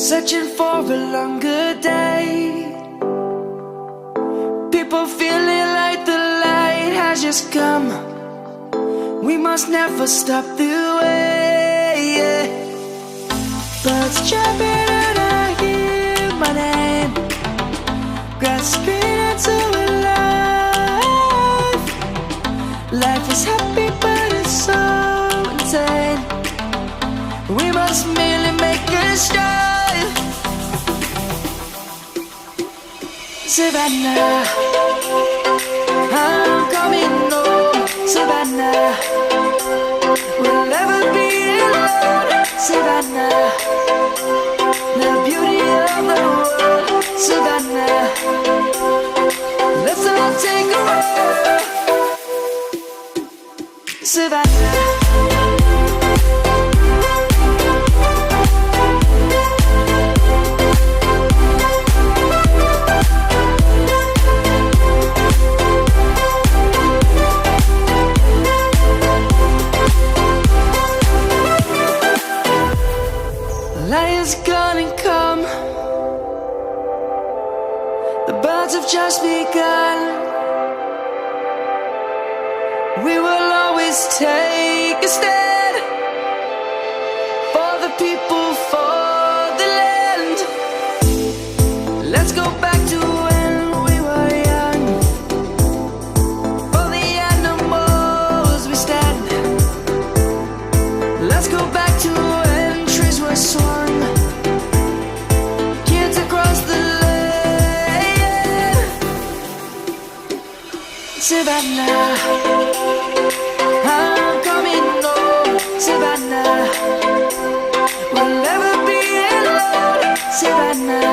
searching for a longer day. People feeling like the light has just come. We must never stop the way, yeah. Birds jumping and I hear my name, grasping into a life. Life is happy but it's so insane. We must merely make a start. Savannah, I'm coming home. Savannah, we'll never be alone. Savannah, the beauty of the world. Savannah, let's all take a walk. Savannah. Lion's gonna come. The birds have just begun. We will always take a stand for the people, for the land. Let's go back to when we were young. For the animals we stand. Let's go back to when trees were swung. Kids across the land. Savannah, I'm coming home. Savannah, we'll never be alone. Savannah.